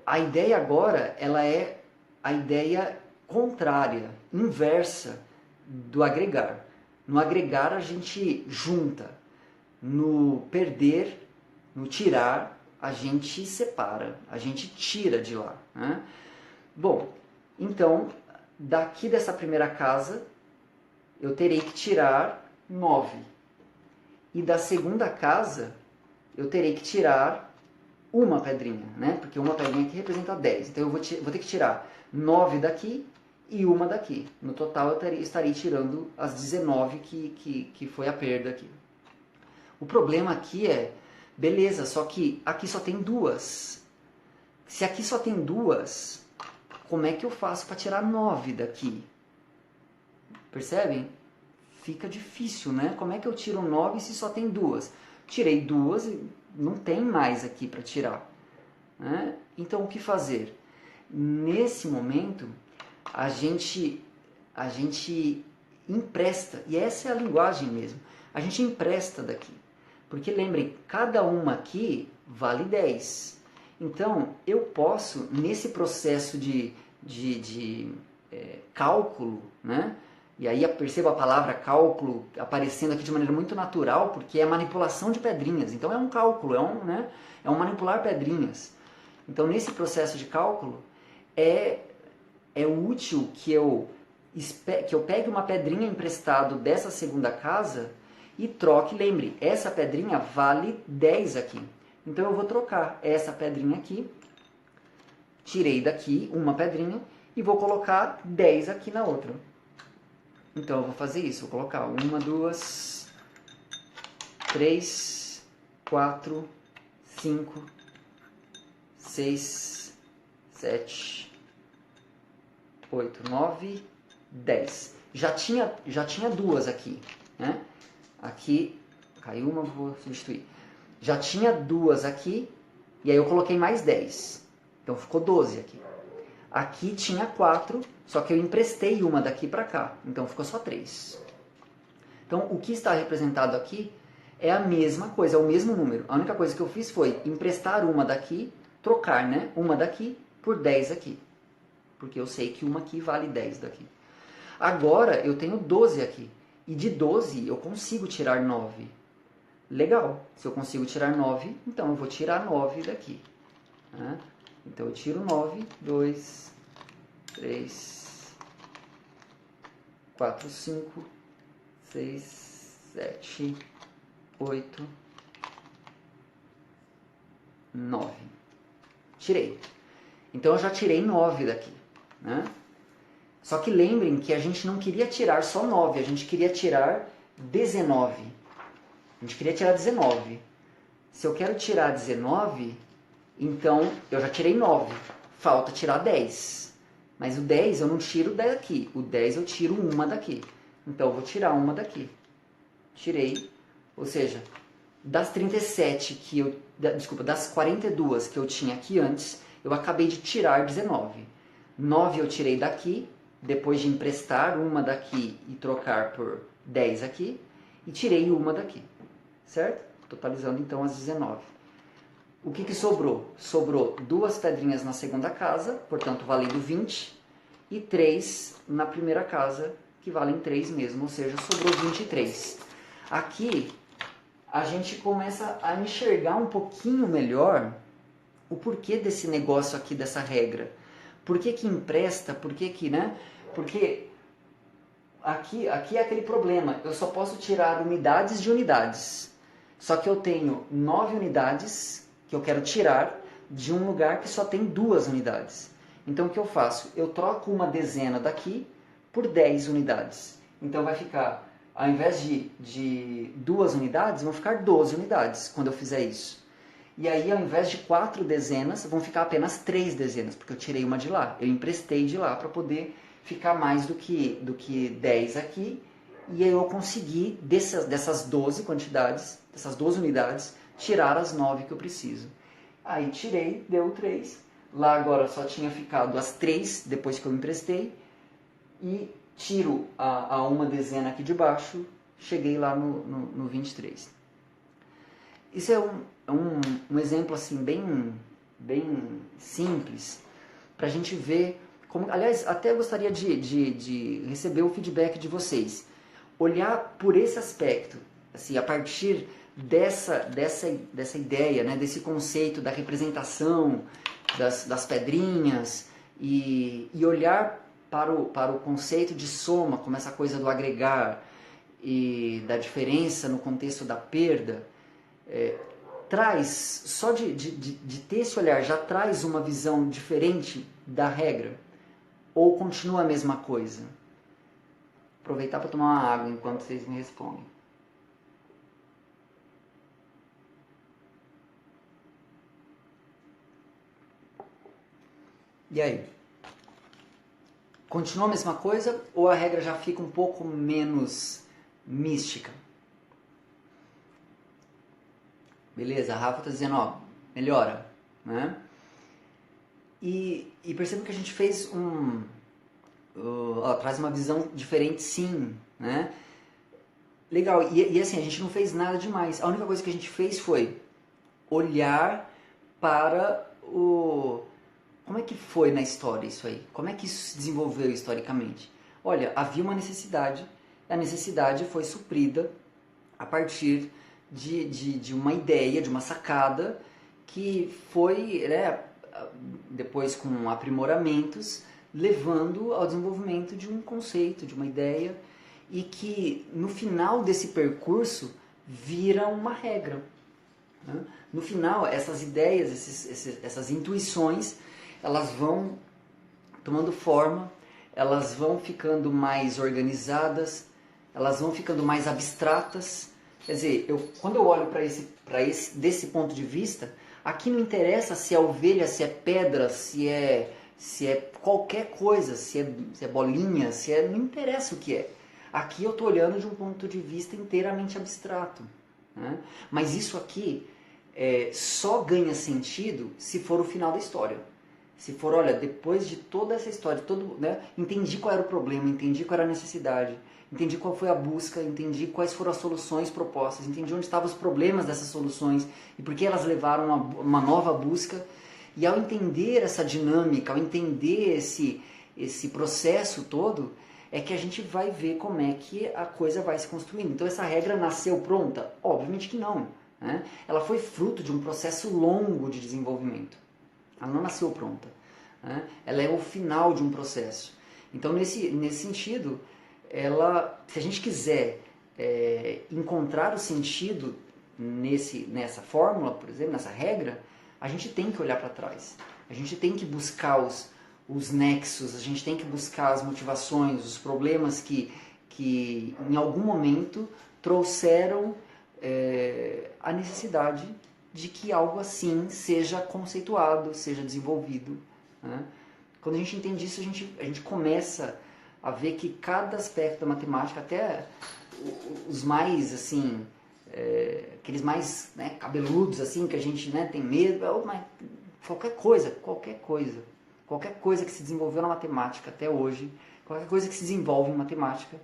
A ideia agora, ela é a ideia contrária, inversa do agregar. No agregar a gente junta, no perder, no tirar, a gente separa, a gente tira de lá. Né? Bom, então, daqui dessa primeira casa, eu terei que tirar 9. E da segunda casa, eu terei que tirar uma pedrinha, né? Porque uma pedrinha aqui representa 10. Então eu vou ter que tirar 9 daqui e uma daqui. No total eu estarei tirando as 19 que foi a perda aqui. O problema aqui é, beleza, só que aqui só tem 2. Se aqui só tem 2, como é que eu faço para tirar 9 daqui? Percebem? Fica difícil, né? Como é que eu tiro 9 se só tem 2? Tirei 2 e não tem mais aqui para tirar. Né? Então, o que fazer? Nesse momento, a gente empresta, e essa é a linguagem mesmo, a gente empresta daqui. Porque lembrem, cada uma aqui vale 10. Então, eu posso, nesse processo de cálculo, né? E aí perceba a palavra cálculo aparecendo aqui de maneira muito natural, porque é manipulação de pedrinhas. Então é um cálculo, é um manipular pedrinhas. Então nesse processo de cálculo é útil que eu pegue uma pedrinha emprestado dessa segunda casa e troque. Lembre, essa pedrinha vale 10 aqui. Então eu vou trocar essa pedrinha aqui, tirei daqui uma pedrinha e vou colocar 10 aqui na outra. Então eu vou fazer isso, vou colocar 1, 2, 3, 4, 5, 6, 7, 8, 9, 10. Já tinha 2 aqui, né? Aqui, caiu uma, vou substituir. Já tinha 2 aqui, e aí eu coloquei mais 10. Então ficou 12 aqui. Aqui tinha 4, só que eu emprestei uma daqui para cá, então ficou só 3. Então, o que está representado aqui é a mesma coisa, é o mesmo número. A única coisa que eu fiz foi emprestar uma daqui, trocar, né? Uma daqui por 10 aqui. Porque eu sei que uma aqui vale 10 daqui. Agora, eu tenho 12 aqui. E de 12, eu consigo tirar 9. Legal. Se eu consigo tirar 9, então eu vou tirar 9 daqui. Né? Então eu tiro 9, 2, 3, 4, 5, 6, 7, 8, 9. Tirei. Então eu já tirei 9 daqui. Né? Só que lembrem que a gente não queria tirar só 9, a gente queria tirar 19. A gente queria tirar 19. Se eu quero tirar 19, então eu já tirei 9. Falta tirar 10. Mas o 10 eu não tiro daqui. O 10 eu tiro uma daqui. Então eu vou tirar uma daqui. Tirei. Ou seja, Das 37 que eu, desculpa, das 42 que eu tinha aqui antes, eu acabei de tirar 19. 9 eu tirei daqui, depois de emprestar uma daqui e trocar por 10 aqui, e tirei uma daqui, certo? Totalizando então as 19. O que sobrou? Sobrou 2 pedrinhas na segunda casa, portanto valendo 20, e 3 na primeira casa, que valem 3 mesmo, ou seja, sobrou 23. Aqui a gente começa a enxergar um pouquinho melhor o porquê desse negócio aqui, dessa regra. Por que empresta? Por que, né? Porque aqui é aquele problema, eu só posso tirar unidades de unidades. Só que eu tenho 9 unidades que eu quero tirar de um lugar que só tem 2 unidades. Então o que eu faço? Eu troco uma dezena daqui por 10 unidades. Então vai ficar, ao invés de 2 unidades, vão ficar 12 unidades quando eu fizer isso. E aí, ao invés de 4 dezenas, vão ficar apenas 3 dezenas, porque eu tirei uma de lá. Eu emprestei de lá para poder ficar mais do que 10 aqui. E aí eu consegui, dessas 12 quantidades, dessas 12 unidades, tirar as 9 que eu preciso. Aí tirei, deu 3. Lá agora só tinha ficado as 3, depois que eu emprestei. E tiro a uma dezena aqui de baixo, cheguei lá no 23. Isso é um exemplo assim bem simples para a gente ver como, aliás, até gostaria de receber o feedback de vocês. Olhar por esse aspecto, assim, a partir dessa ideia, né, desse conceito da representação das pedrinhas e olhar para o conceito de soma, como essa coisa do agregar e da diferença no contexto da perda, traz, só de ter esse olhar, já traz uma visão diferente da regra? Ou continua a mesma coisa? Aproveitar para tomar uma água enquanto vocês me respondem. E aí? Continua a mesma coisa ou a regra já fica um pouco menos mística? Beleza, a Rafa está dizendo, ó, melhora, né? E perceba que a gente fez traz uma visão diferente, sim, né? Legal, e assim, a gente não fez nada demais. A única coisa que a gente fez foi olhar para como é que foi na história isso aí? Como é que isso se desenvolveu historicamente? Olha, havia uma necessidade, e a necessidade foi suprida a partir de uma ideia, de uma sacada, que foi, né, depois com aprimoramentos, levando ao desenvolvimento de um conceito, de uma ideia, e que no final desse percurso vira uma regra. Né? No final, essas ideias, essas intuições, elas vão tomando forma, elas vão ficando mais organizadas, elas vão ficando mais abstratas. Quer dizer, quando eu olho desse ponto de vista, aqui não interessa se é ovelha, se é pedra, se é qualquer coisa, se é bolinha, não interessa o que é. Aqui eu estou olhando de um ponto de vista inteiramente abstrato. Né? Mas isso aqui só ganha sentido se for o final da história. Se for, olha, depois de toda essa história, né, entendi qual era o problema, entendi qual era a necessidade, entendi qual foi a busca, entendi quais foram as soluções propostas, entendi onde estavam os problemas dessas soluções e por que elas levaram a uma nova busca. E ao entender essa dinâmica, ao entender esse processo todo, é que a gente vai ver como é que a coisa vai se construindo. Então essa regra nasceu pronta? Obviamente que não. Né? Ela foi fruto de um processo longo de desenvolvimento. Ela não nasceu pronta. Né? Ela é o final de um processo. Então, nesse sentido, se a gente quiser encontrar o sentido nessa fórmula, por exemplo, nessa regra, a gente tem que olhar para trás. A gente tem que buscar os nexos, a gente tem que buscar as motivações, os problemas que em algum momento trouxeram a necessidade de que algo assim seja conceituado, seja desenvolvido. Né? Quando a gente entende isso, a gente começa a ver que cada aspecto da matemática, até os mais assim aqueles mais, né, cabeludos, assim, que a gente, né, tem medo, mas qualquer coisa que se desenvolveu na matemática até hoje, qualquer coisa que se desenvolve em matemática,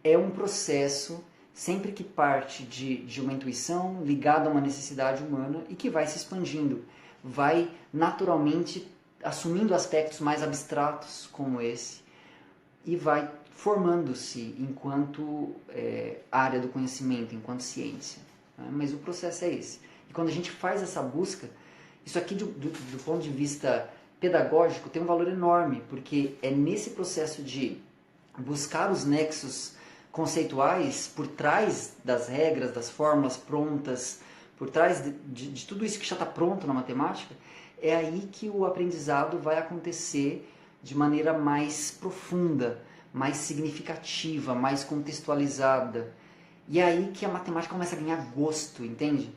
é um processo sempre que parte de uma intuição ligada a uma necessidade humana e que vai se expandindo, vai naturalmente assumindo aspectos mais abstratos como esse e vai formando-se enquanto área do conhecimento, enquanto ciência. Né? Mas o processo é esse. E quando a gente faz essa busca, isso aqui do ponto de vista pedagógico tem um valor enorme, porque é nesse processo de buscar os nexos conceituais por trás das regras, das fórmulas prontas, por trás de tudo isso que já está pronto na matemática, é aí que o aprendizado vai acontecer de maneira mais profunda, mais significativa, mais contextualizada. E é aí que a matemática começa a ganhar gosto, entende?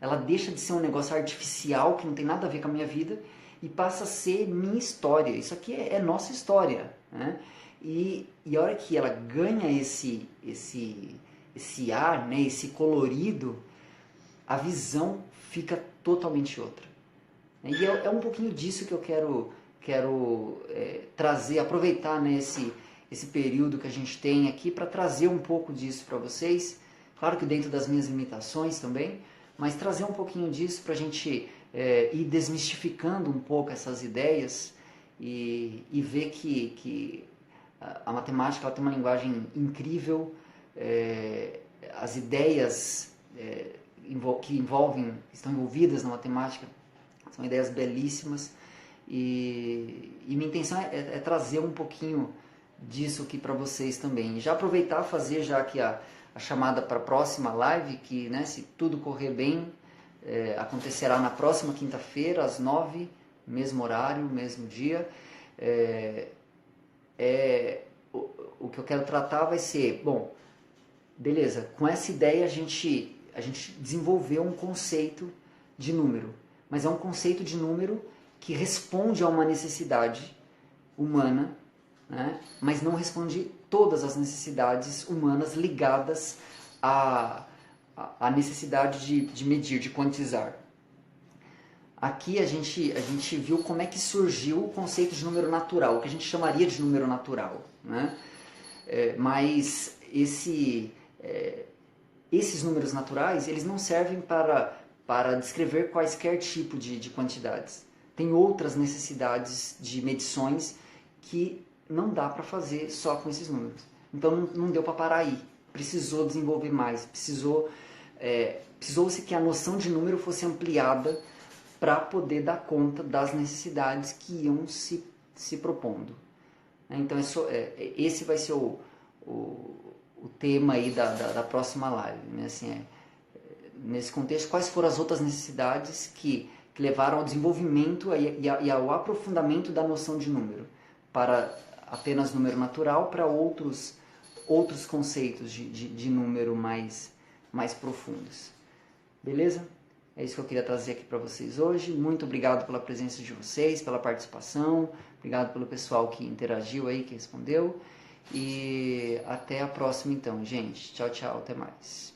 Ela deixa de ser um negócio artificial que não tem nada a ver com a minha vida e passa a ser minha história. Isso aqui é nossa história, né? E a hora que ela ganha esse ar, né, esse colorido, a visão fica totalmente outra. E é um pouquinho disso que eu quero trazer, aproveitar, né, esse período que a gente tem aqui para trazer um pouco disso para vocês. Claro que dentro das minhas limitações também, mas trazer um pouquinho disso para a gente ir desmistificando um pouco essas ideias e ver que a matemática ela tem uma linguagem incrível, as ideias que estão envolvidas na matemática são ideias belíssimas e minha intenção é trazer um pouquinho disso aqui para vocês também. E já aproveitar e fazer já aqui a chamada para a próxima live, que, né, se tudo correr bem, acontecerá na próxima quinta-feira, às 9h, mesmo horário, mesmo dia. O que eu quero tratar vai ser, bom, beleza, com essa ideia a gente desenvolveu um conceito de número, mas é um conceito de número que responde a uma necessidade humana, né, mas não responde todas as necessidades humanas ligadas à necessidade de medir, de quantizar. Aqui a gente viu como é que surgiu o conceito de número natural, o que a gente chamaria de número natural, né? Mas esses números naturais, eles não servem para descrever quaisquer tipo de quantidades. Tem outras necessidades de medições que não dá para fazer só com esses números. Então não deu para parar aí. Precisou desenvolver mais. Precisou-se que a noção de número fosse ampliada para poder dar conta das necessidades que iam se propondo. Então esse vai ser o tema aí da próxima live. Né? Assim, nesse contexto, quais foram as outras necessidades que levaram ao desenvolvimento e ao aprofundamento da noção de número, para apenas número natural, para outros conceitos de número mais profundos. Beleza? É isso que eu queria trazer aqui para vocês hoje. Muito obrigado pela presença de vocês, pela participação. Obrigado pelo pessoal que interagiu aí, que respondeu. E até a próxima então, gente. Tchau, tchau. Até mais.